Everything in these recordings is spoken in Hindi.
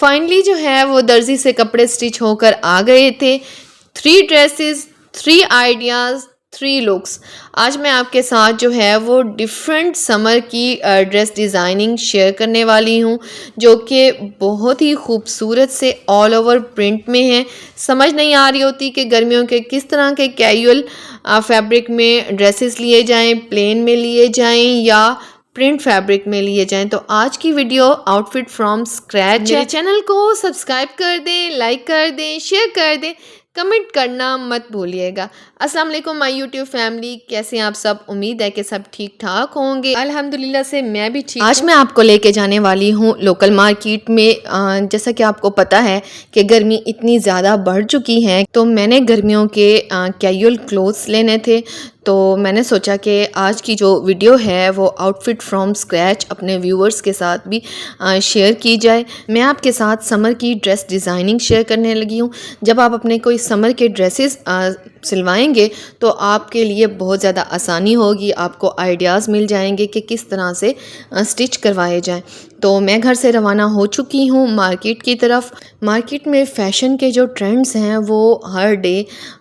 फाइनली जो है वो दर्जी से कपड़े स्टिच होकर आ गए थे। 3 ड्रेसेस, 3 आइडियाज़, 3 लुक्स। आज मैं आपके साथ जो है वो डिफरेंट समर की ड्रेस डिज़ाइनिंग शेयर करने वाली हूँ, जो कि बहुत ही खूबसूरत से ऑल ओवर प्रिंट में है। समझ नहीं आ रही होती कि गर्मियों के किस तरह के कैजुअल फैब्रिक में ड्रेसेस लिए जाएं, प्लेन में लिए जाएं या प्रिंट फैब्रिक में लिए जाएं। तो आज की वीडियो आउटफिट फ्रॉम स्क्रैच है। मेरे चैनल को सब्सक्राइब कर दें, लाइक कर दें, शेयर कर दें, कमेंट करना मत भूलिएगा। अस्सलाम वालेकुम माय यूट्यूब फैमिली, कैसे हैं आप सब? उम्मीद है कि सब ठीक ठाक होंगे। अल्हम्दुलिल्लाह से मैं भी ठीक। आज मैं आपको लेके जाने वाली हूँ लोकल मार्केट में। जैसा कि आपको पता है कि गर्मी इतनी ज़्यादा बढ़ चुकी है, तो मैंने गर्मियों के कैजुअल क्लोथ्स लेने थे। तो मैंने सोचा कि आज की जो वीडियो है वो आउटफिट फ्रॉम स्क्रैच अपने व्यूअर्स के साथ भी शेयर की जाए। मैं आपके साथ समर की ड्रेस डिज़ाइनिंग शेयर करने लगी हूँ। जब आप अपने कोई समर के ड्रेसेस सिलवाएंगे तो आपके लिए बहुत ज़्यादा आसानी होगी, आपको आइडियाज़ मिल जाएंगे कि किस तरह से स्टिच करवाए जाएं। तो मैं घर से रवाना हो चुकी हूँ मार्केट की तरफ। मार्केट में फ़ैशन के जो ट्रेंड्स हैं वो हर डे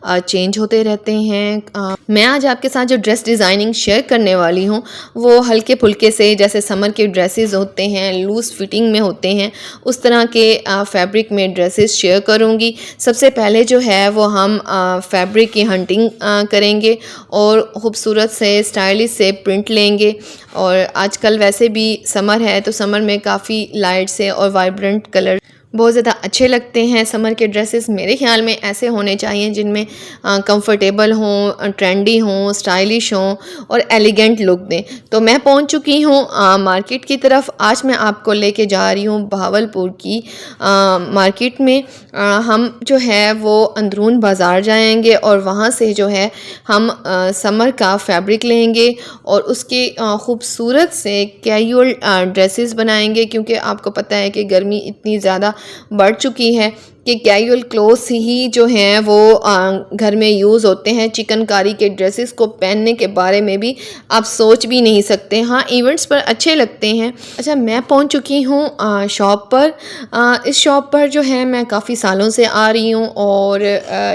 चेंज होते रहते हैं। मैं आज आपके साथ जो ड्रेस डिज़ाइनिंग शेयर करने वाली हूँ वो हल्के फुल्के से, जैसे समर के ड्रेसेस होते हैं, लूज़ फिटिंग में होते हैं, उस तरह के फैब्रिक में ड्रेसेस शेयर करूँगी। सबसे पहले जो है वो हम फैब्रिक की हंटिंग करेंगे और ख़ूबसूरत से स्टाइलिश से प्रिंट लेंगे। और आजकल वैसे भी समर है, तो समर में काफ़ी लाइट से और वाइब्रेंट कलर बहुत ज़्यादा अच्छे लगते हैं। समर के ड्रेसेस मेरे ख़्याल में ऐसे होने चाहिए जिनमें कंफर्टेबल हों, ट्रेंडी हों, स्टाइलिश हों और एलिगेंट लुक दें। तो मैं पहुंच चुकी हूँ मार्केट की तरफ। आज मैं आपको लेके जा रही हूँ बहावलपुर की मार्केट में। हम जो है वो अंदरून बाज़ार जाएंगे और वहाँ से जो है हम समर का फैब्रिक लेंगे और उसके ख़ूबसूरत से कैजुअल ड्रेसेस बनाएंगे, क्योंकि आपको पता है कि गर्मी इतनी ज़्यादा बढ़ चुकी है कि कैजुअल क्लोथ्स ही जो हैं वो घर में यूज़ होते हैं। चिकनकारी के ड्रेसेस को पहनने के बारे में भी आप सोच भी नहीं सकते। हाँ, इवेंट्स पर अच्छे लगते हैं। अच्छा, मैं पहुंच चुकी हूँ शॉप पर। इस शॉप पर जो है मैं काफ़ी सालों से आ रही हूँ और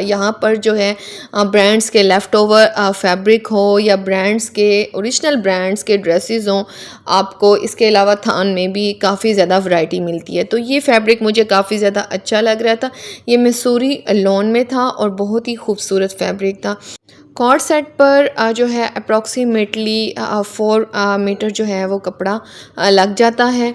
यहाँ पर जो है ब्रांड्स के लेफ़्ट ओवर फैब्रिक हो या ब्रांड्स के ओरिजिनल ब्रांड्स के ड्रेसेस हों, आपको इसके अलावा थान में भी काफ़ी ज़्यादा वैरायटी मिलती है। तो ये फैब्रिक मुझे काफ़ी ज़्यादा अच्छा लग रहा था। ये मिसूरी लॉन में था और बहुत ही खूबसूरत फैब्रिक था। कॉर्ड सेट पर जो है अप्रॉक्सीमेटली 4 मीटर जो है वो कपड़ा लग जाता है।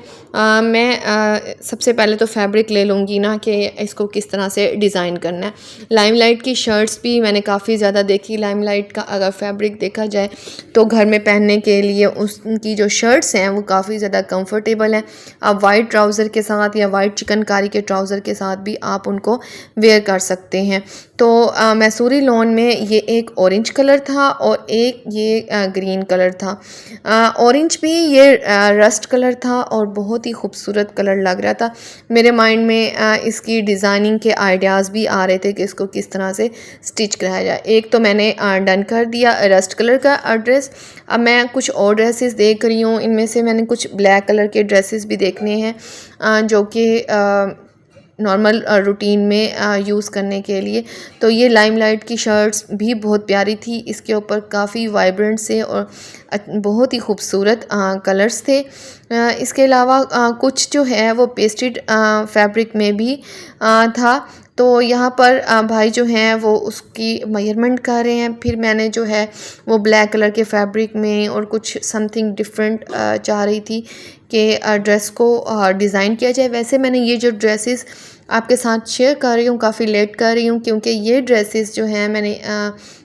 मैं सबसे पहले तो फैब्रिक ले लूँगी ना कि इसको किस तरह से डिज़ाइन करना है। लाइमलाइट की शर्ट्स भी मैंने काफ़ी ज़्यादा देखी। लाइमलाइट का अगर फैब्रिक देखा जाए तो घर में पहनने के लिए उनकी जो शर्ट्स हैं वो काफ़ी ज़्यादा कंफर्टेबल हैं। आप वाइट ट्राउज़र के साथ या वाइट चिकनकारी के ट्राउज़र के साथ भी आप उनको वेयर कर सकते हैं। तो मैसूरी लॉन में ये एक ऑरेंज कलर था और एक ये ग्रीन कलर था। ऑरेंज भी ये रस्ट कलर था और बहुत ही खूबसूरत कलर लग रहा था। मेरे माइंड में इसकी डिज़ाइनिंग के आइडियाज़ भी आ रहे थे कि इसको किस तरह से स्टिच कराया जाए। एक तो मैंने डन कर दिया रस्ट कलर का ड्रेस। अब मैं कुछ और ड्रेसेस देख रही हूँ। इनमें से मैंने कुछ ब्लैक कलर के ड्रेसेस भी देखने हैं जो कि नॉर्मल रूटीन में यूज़ करने के लिए। तो ये लाइमलाइट की शर्ट्स भी बहुत प्यारी थी। इसके ऊपर काफ़ी वाइब्रेंट से और बहुत ही खूबसूरत कलर्स थे। इसके अलावा कुछ जो है वो पेस्टेड फैब्रिक में भी था। तो यहाँ पर भाई जो हैं वो उसकी मेजरमेंट कर रहे हैं। फिर मैंने जो है वो ब्लैक कलर के फैब्रिक में और कुछ समथिंग डिफरेंट चाह रही थी कि ड्रेस को डिज़ाइन किया जाए। वैसे मैंने ये जो ड्रेसेस आपके साथ शेयर कर रही हूँ काफ़ी लेट कर रही हूँ, क्योंकि ये ड्रेसेस जो हैं मैंने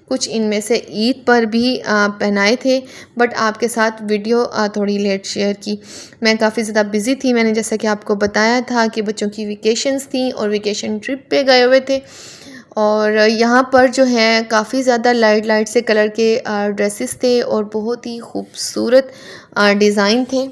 कुछ इनमें से ईद पर भी पहनाए थे, बट आपके साथ वीडियो थोड़ी लेट शेयर की। मैं काफ़ी ज़्यादा बिज़ी थी। मैंने जैसा कि आपको बताया था कि बच्चों की वेकेशंस थी और वेकेशन ट्रिप पे गए हुए थे। और यहाँ पर जो है काफ़ी ज़्यादा लाइट से कलर के ड्रेसेस थे और बहुत ही खूबसूरत डिज़ाइन थे।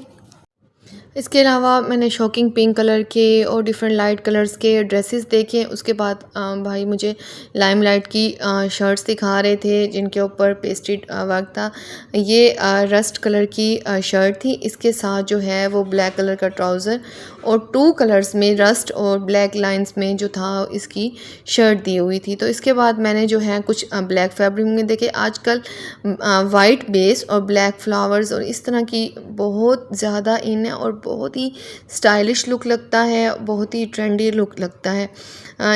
इसके अलावा मैंने शॉकिंग पिंक कलर के और डिफरेंट लाइट कलर्स के ड्रेसेस देखे। उसके बाद भाई मुझे लाइम लाइट की शर्ट्स दिखा रहे थे जिनके ऊपर पेस्ट्री वर्क था। ये रस्ट कलर की शर्ट थी, इसके साथ जो है वो ब्लैक कलर का ट्राउज़र और 2 कलर्स में रस्ट और ब्लैक लाइंस में जो था इसकी शर्ट दी हुई थी। तो इसके बाद मैंने जो है कुछ ब्लैक फैब्रिक में देखे। आजकल वाइट बेस और ब्लैक फ्लावर्स और इस तरह की बहुत ज़्यादा इन है और बहुत ही स्टाइलिश लुक लगता है, बहुत ही ट्रेंडी लुक लगता है।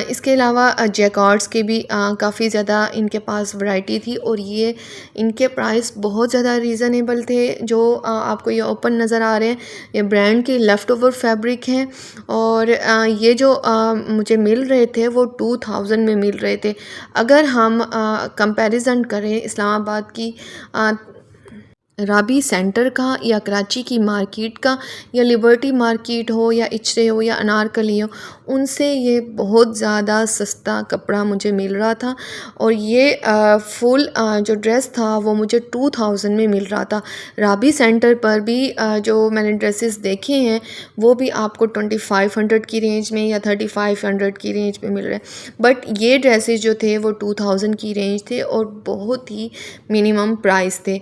इसके अलावा जैकार्ड्स के भी काफ़ी ज़्यादा इनके पास वैरायटी थी और ये इनके प्राइस बहुत ज़्यादा रीज़नेबल थे। जो आपको ये ओपन नज़र आ रहे हैं ये ब्रांड के लेफ़्ट ओवर फैब्रिक हैं और ये जो मुझे मिल रहे थे वो 2000 में मिल रहे थे। अगर हम कंपैरिजन करें इस्लामाबाद की राबी सेंटर का या कराची की मार्केट का या लिबर्टी मार्केट हो या इचरे हो या अनारकली हो, उनसे ये बहुत ज़्यादा सस्ता कपड़ा मुझे मिल रहा था और ये फुल जो ड्रेस था वो मुझे 2000 में मिल रहा था। राबी सेंटर पर भी जो मैंने ड्रेसेस देखे हैं वो भी आपको 2500 की रेंज में या 3500 की रेंज में मिल रहे हैं, बट ये ड्रेसेस जो थे वो 2000 की रेंज थे और बहुत ही मिनिमम प्राइस थे।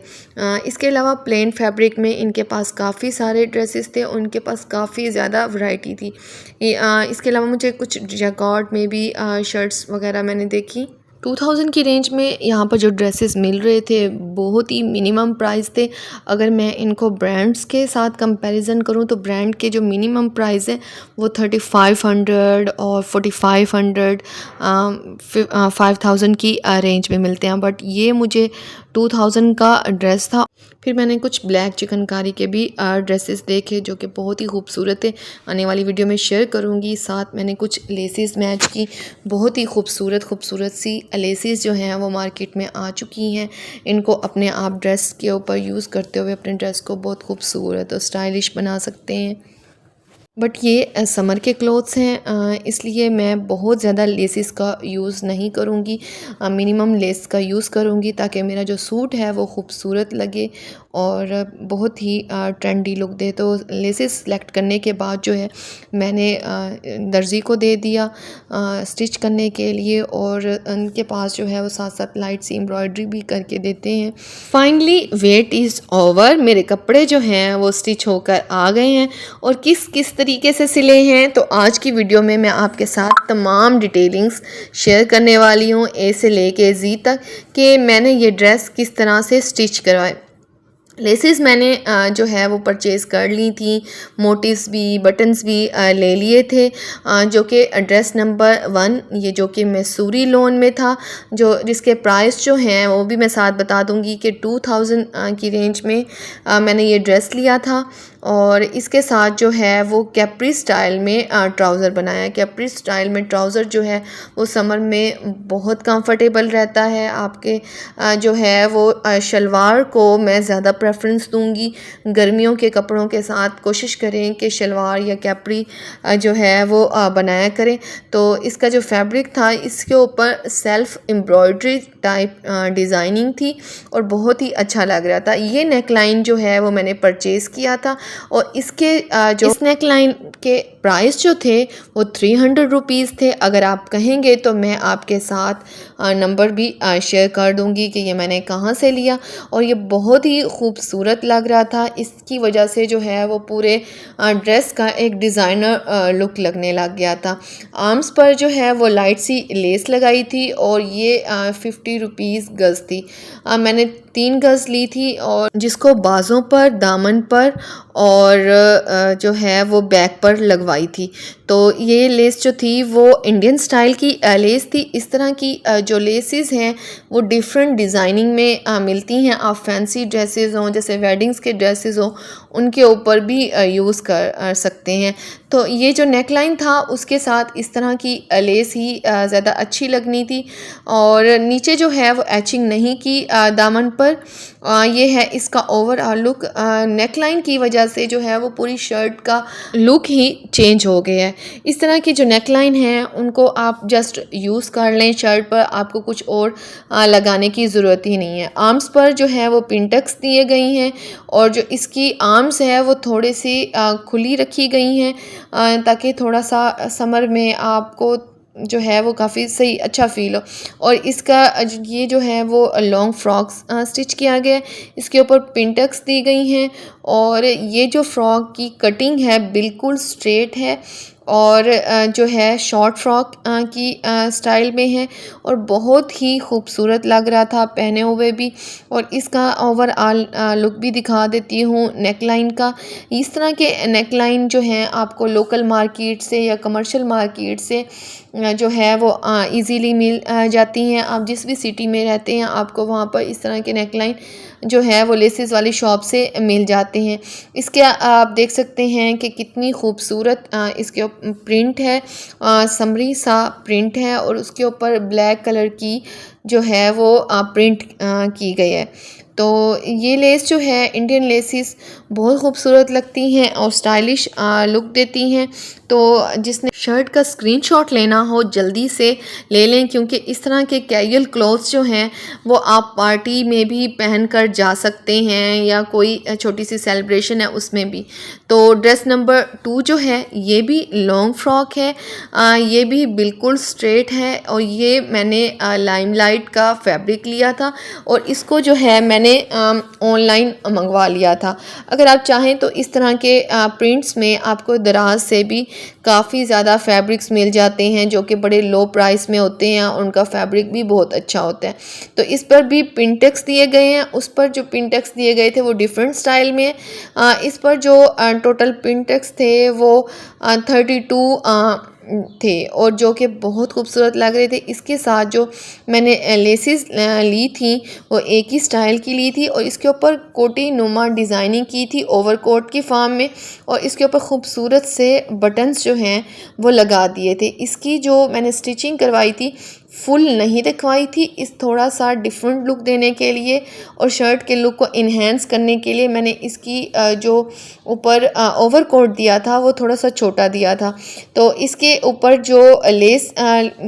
इसके अलावा प्लेन फैब्रिक में इनके पास काफ़ी सारे ड्रेसेस थे, उनके पास काफ़ी ज़्यादा वैरायटी थी। इसके अलावा मुझे कुछ जैकार्ड में भी शर्ट्स वगैरह मैंने देखी। 2000 की रेंज में यहाँ पर जो ड्रेसेस मिल रहे थे बहुत ही मिनिमम प्राइस थे। अगर मैं इनको ब्रांड्स के साथ कंपैरिजन करूँ तो ब्रांड के जो मिनिमम प्राइस है वो 3500 और 4500 5000 की रेंज में मिलते हैं, बट ये मुझे 2000 का ड्रेस था। फिर मैंने कुछ ब्लैक चिकनकारी के भी ड्रेसेस देखे जो कि बहुत ही खूबसूरत थे, आने वाली वीडियो में शेयर करूँगी। साथ मैंने कुछ लेसेस मैच की, बहुत ही खूबसूरत सी लेसेस जो हैं वो मार्केट में आ चुकी हैं। इनको अपने आप ड्रेस के ऊपर यूज़ करते हुए अपने ड्रेस को बहुत खूबसूरत और स्टाइलिश बना सकते हैं। बट ये समर के क्लोथ्स हैं, इसलिए मैं बहुत ज़्यादा लेसेस का यूज़ नहीं करूँगी, मिनिमम लेस का यूज़ करूँगी ताकि मेरा जो सूट है वो खूबसूरत लगे और बहुत ही ट्रेंडी लुक दे। तो लेसेस सेलेक्ट करने के बाद जो है मैंने दर्जी को दे दिया स्टिच करने के लिए और उनके पास जो है वो साथ साथ लाइट सी एम्ब्रॉयडरी भी करके देते हैं। फाइनली वेट इज़ ओवर, मेरे कपड़े जो हैं वो स्टिच होकर आ गए हैं और किस किस तरीके से सिले हैं तो आज की वीडियो में मैं आपके साथ तमाम डिटेलिंग्स शेयर करने वाली हूँ, ए से लेके जी तक, कि मैंने ये ड्रेस किस तरह से स्टिच करवाए। लेसेस मैंने जो है वो परचेज़ कर ली थी, मोटिव्स भी बटन्स भी ले लिए थे, जो कि ड्रेस नंबर 1 ये जो कि मैसूरी लोन में था, जो जिसके प्राइस जो हैं वो भी मैं साथ बता दूंगी कि 2000 की रेंज में मैंने ये ड्रेस लिया था और इसके साथ जो है वो कैप्री स्टाइल में ट्राउज़र बनाया। कैप्री स्टाइल में ट्राउज़र जो है वो समर में बहुत कंफर्टेबल रहता है। आपके जो है वो शलवार को मैं ज़्यादा प्रेफरेंस दूंगी, गर्मियों के कपड़ों के साथ कोशिश करें कि शलवार या कैप्री जो है वो बनाया करें। तो इसका जो फैब्रिक था इसके ऊपर सेल्फ एम्ब्रॉयडरी टाइप डिज़ाइनिंग थी और बहुत ही अच्छा लग रहा था। ये नेक लाइन जो है वो मैंने परचेज़ किया था और इसके जो इस नेक लाइन के प्राइस जो थे वो 300 रुपीज़ थे। अगर आप कहेंगे तो मैं आपके साथ नंबर भी शेयर कर दूंगी कि ये मैंने कहाँ से लिया और ये बहुत ही खूबसूरत लग रहा था। इसकी वजह से जो है वो पूरे ड्रेस का एक डिज़ाइनर लुक लगने लग गया था। आर्म्स पर जो है वो लाइट सी लेस लगाई थी और ये 50 रुपीज़ गज़ थी। मैंने 3 गज़ ली थी और जिसको बाज़ों पर, दामन पर और जो है वो बैक पर लगवाई थी। तो ये लेस जो थी वो इंडियन स्टाइल की लेस थी। इस तरह की जो लेसेस हैं वो डिफरेंट डिज़ाइनिंग में मिलती हैं। आप फैंसी ड्रेसेस हों जैसे वेडिंग्स के ड्रेसेस हों उनके ऊपर भी यूज़ कर सकते हैं। तो ये जो नेक लाइन था उसके साथ इस तरह की लेस ही ज़्यादा अच्छी लगनी थी। और नीचे जो है वो एचिंग नहीं की दामन पर। ये है इसका ओवरऑल लुक। नेक लाइन की वजह से जो है वो पूरी शर्ट का लुक ही चेंज हो गया है। इस तरह की जो नेक लाइन है उनको आप जस्ट यूज़ कर लें शर्ट पर, आपको कुछ और लगाने की ज़रूरत ही नहीं है। आर्म्स पर जो है वो पिंटक्स दिए गई हैं और जो इसकी आर्म्स है वो थोड़ी सी खुली रखी गई हैं ताकि थोड़ा सा समर में आपको जो है वो काफ़ी सही अच्छा फ़ील हो। और इसका ये जो है वो लॉन्ग फ्रॉक्स स्टिच किया गया है। इसके ऊपर पिंटक्स दी गई हैं और ये जो फ्रॉक की कटिंग है बिल्कुल स्ट्रेट है और जो है शॉर्ट फ्रॉक की स्टाइल में है और बहुत ही खूबसूरत लग रहा था पहने हुए भी। और इसका ओवरऑल लुक भी दिखा देती हूँ नेक लाइन का। इस तरह के नेक लाइन जो हैं आपको लोकल मार्केट से या कमर्शियल मार्केट से जो है वो इजीली मिल जाती हैं। आप जिस भी सिटी में रहते हैं आपको वहाँ पर इस तरह के नेक लाइन जो है वो लेसेस वाली शॉप से मिल जाते हैं। इसके आप देख सकते हैं कि कितनी खूबसूरत इसके प्रिंट है, समरी सा प्रिंट है और उसके ऊपर ब्लैक कलर की जो है वो प्रिंट की गई है। तो ये लेस जो है इंडियन लेसेस बहुत खूबसूरत लगती हैं और स्टाइलिश लुक देती हैं। तो जिसने शर्ट का स्क्रीनशॉट लेना हो जल्दी से ले लें क्योंकि इस तरह के कैजुअल क्लोथ्स जो हैं वो आप पार्टी में भी पहन कर जा सकते हैं या कोई छोटी सी सेलिब्रेशन है उसमें भी। तो ड्रेस नंबर 2 जो है ये भी लॉन्ग फ्रॉक है, ये भी बिल्कुल स्ट्रेट है और ये मैंने लाइमलाइट का फैब्रिक लिया था और इसको जो है मैंने ऑनलाइन मंगवा लिया था। अगर आप चाहें तो इस तरह के प्रिंट्स में आपको दराज से भी काफ़ी ज़्यादा फैब्रिक्स मिल जाते हैं जो कि बड़े लो प्राइस में होते हैं और उनका फैब्रिक भी बहुत अच्छा होता है। तो इस पर भी पिंटेक्स दिए गए हैं, उस पर जो पिंटेक्स दिए गए थे वो डिफरेंट स्टाइल में। इस पर जो टोटल पिंटेक्स थे वो 32 थे और जो कि बहुत खूबसूरत लग रहे थे। इसके साथ जो मैंने लेसेस ली थी वो एक ही स्टाइल की ली थी और इसके ऊपर कोटी नुमा डिज़ाइनिंग की थी ओवरकोट की फॉर्म में और इसके ऊपर खूबसूरत से बटन्स जो हैं वो लगा दिए थे। इसकी जो मैंने स्टिचिंग करवाई थी फुल नहीं दिखवाई थी, इस थोड़ा सा डिफरेंट लुक देने के लिए और शर्ट के लुक को इन्हेंस करने के लिए मैंने इसकी जो ऊपर ओवरकोट दिया था वो थोड़ा सा छोटा दिया था। तो इसके ऊपर जो लेस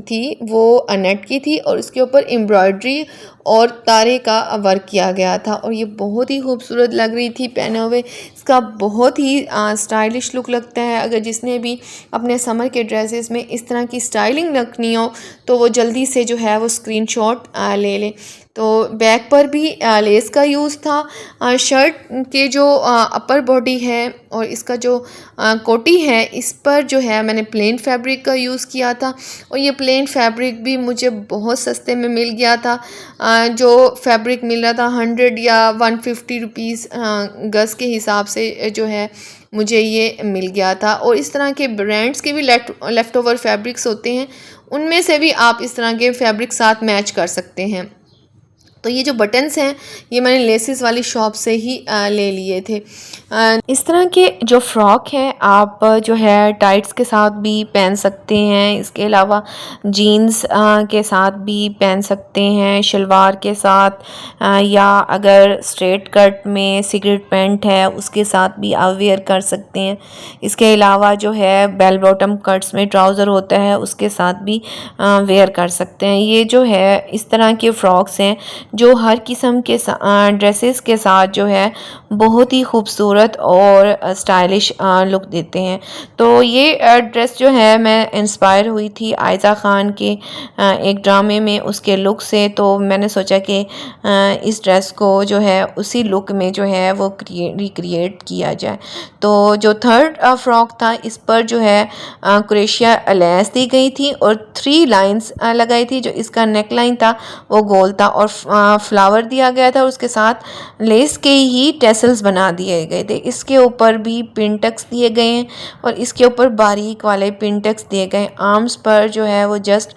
थी वो नेट की थी और इसके ऊपर एम्ब्रॉयडरी और तारे का वर्क किया गया था और ये बहुत ही खूबसूरत लग रही थी पहने हुए। इसका बहुत ही स्टाइलिश लुक लगता है। अगर जिसने भी अपने समर के ड्रेसेस में इस तरह की स्टाइलिंग रखनी हो तो वो जल्दी से जो है वो स्क्रीनशॉट ले लें। तो बैक पर भी लेस का यूज़ था। शर्ट के जो अपर बॉडी है और इसका जो कोटी है इस पर जो है मैंने प्लेन फैब्रिक का यूज़ किया था और ये प्लेन फैब्रिक भी मुझे बहुत सस्ते में मिल गया था। जो फैब्रिक मिल रहा था 100 या 150 रुपीज़ गज़ के हिसाब से जो है मुझे ये मिल गया था। और इस तरह के ब्रांड्स के भी लेफ़्ट ओवर फैब्रिक्स होते हैं, उनमें से भी आप इस तरह के फैब्रिक साथ मैच कर सकते हैं। तो ये जो बटन्स हैं ये मैंने लेसेस वाली शॉप से ही ले लिए थे। इस तरह के जो फ्रॉक है आप जो है टाइट्स के साथ भी पहन सकते हैं, इसके अलावा जीन्स के साथ भी पहन सकते हैं, शलवार के साथ या अगर स्ट्रेट कट में सिगरेट पैंट है उसके साथ भी आप वेयर कर सकते हैं। इसके अलावा जो है बेल बॉटम कट्स में ट्राउज़र होता है उसके साथ भी वेयर कर सकते हैं। ये जो है इस तरह के फ्रॉक्स हैं जो हर किस्म के ड्रेसेस के साथ जो है बहुत ही खूबसूरत और स्टाइलिश लुक देते हैं। तो ये ड्रेस जो है मैं इंस्पायर हुई थी आयज़ा ख़ान के एक ड्रामे में उसके लुक से। तो मैंने सोचा कि इस ड्रेस को जो है उसी लुक में जो है वो रिक्रिएट किया जाए। तो जो थर्ड फ्रॉक था इस पर जो है क्रोशिया लेस दी गई थी और 3 लाइंस लगाई थी। जो इसका नेक लाइन था वो गोल था और फ्लावर दिया गया था, उसके साथ लेस के ही टेसल्स बना दिए गए थे। इसके ऊपर भी पिंटक्स दिए गए हैं और इसके ऊपर बारीक वाले पिंटक्स दिए गए। आर्म्स पर जो है वो जस्ट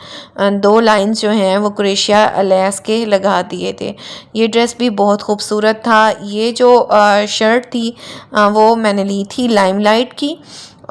2 लाइंस जो हैं वो क्रोशिया लेस के लगा दिए थे। ये ड्रेस भी बहुत खूबसूरत था। ये जो शर्ट थी वो मैंने ली थी लाइमलाइट की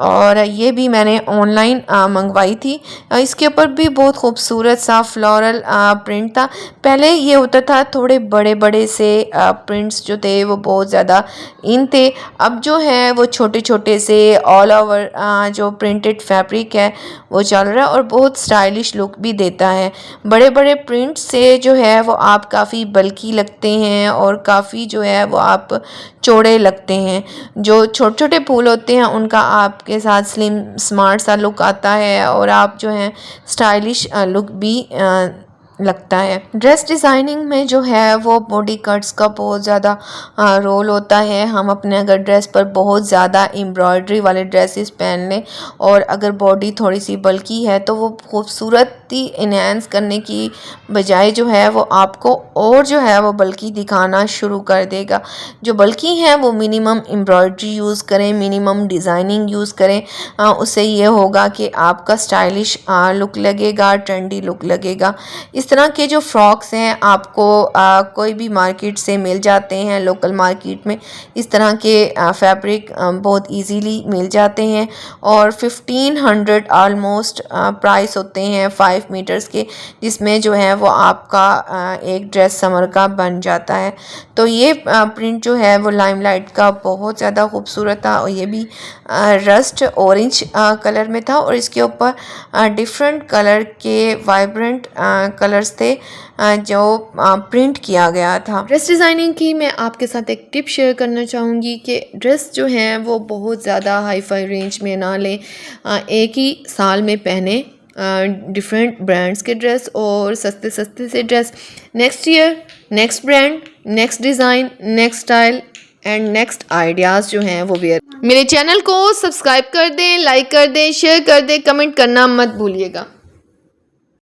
और ये भी मैंने ऑनलाइन मंगवाई थी। इसके ऊपर भी बहुत खूबसूरत सा फ्लोरल प्रिंट था। पहले ये होता था थोड़े बड़े बड़े से प्रिंट्स जो थे वो बहुत ज़्यादा इन थे। अब जो है वो छोटे छोटे से ऑल ओवर जो प्रिंटेड फैब्रिक है वो चल रहा है और बहुत स्टाइलिश लुक भी देता है। बड़े बड़े प्रिंट से जो है वो आप काफ़ी बल्की लगते हैं और काफ़ी जो है वो आप चौड़े लगते हैं। जो छोटे छोटे फूल होते हैं उनका आपके साथ स्लिम स्मार्ट सा लुक आता है और आप जो है स्टाइलिश लुक भी लगता है। ड्रेस डिज़ाइनिंग में जो है वो बॉडी कट्स का बहुत ज़्यादा रोल होता है। हम अपने अगर ड्रेस पर बहुत ज़्यादा एम्ब्रॉयडरी वाले ड्रेसेस पहन लें और अगर बॉडी थोड़ी सी बल्की है तो वो खूबसूरती इन्हेंस करने की बजाय जो है वो आपको और जो है वो बल्की दिखाना शुरू कर देगा। जो बल्की हैं वो मिनिमम एम्ब्रॉयडरी यूज़ करें, मिनिमम डिज़ाइनिंग यूज़ करें। उससे ये होगा कि आपका स्टाइलिश लुक लगेगा, ट्रेंडी लुक लगेगा। इस तरह के जो फ्रॉक्स हैं आपको कोई भी मार्केट से मिल जाते हैं। लोकल मार्केट में इस तरह के फैब्रिक बहुत इजीली मिल जाते हैं और 1500 ऑलमोस्ट प्राइस होते हैं 5 मीटर्स के, जिसमें जो है वो आपका एक ड्रेस समर का बन जाता है। तो ये प्रिंट जो है वो लाइमलाइट का बहुत ज़्यादा खूबसूरत था और ये भी रस्ट ऑरेंज कलर में था और इसके ऊपर डिफरेंट कलर के वाइब्रेंट कलर्स थे जो प्रिंट किया गया था। ड्रेस डिज़ाइनिंग की मैं आपके साथ एक टिप शेयर करना चाहूँगी कि ड्रेस जो हैं वो बहुत ज़्यादा हाई फाई रेंज में ना लें। एक ही साल में पहने डिफरेंट ब्रांड्स के ड्रेस और सस्ते सस्ते से dress. Next year next brand, next design, next style and next ideas जो हैं वो वेयर। मेरे चैनल को सब्सक्राइब कर दें, लाइक कर दें, शेयर कर दें, कमेंट करना मत भूलिएगा।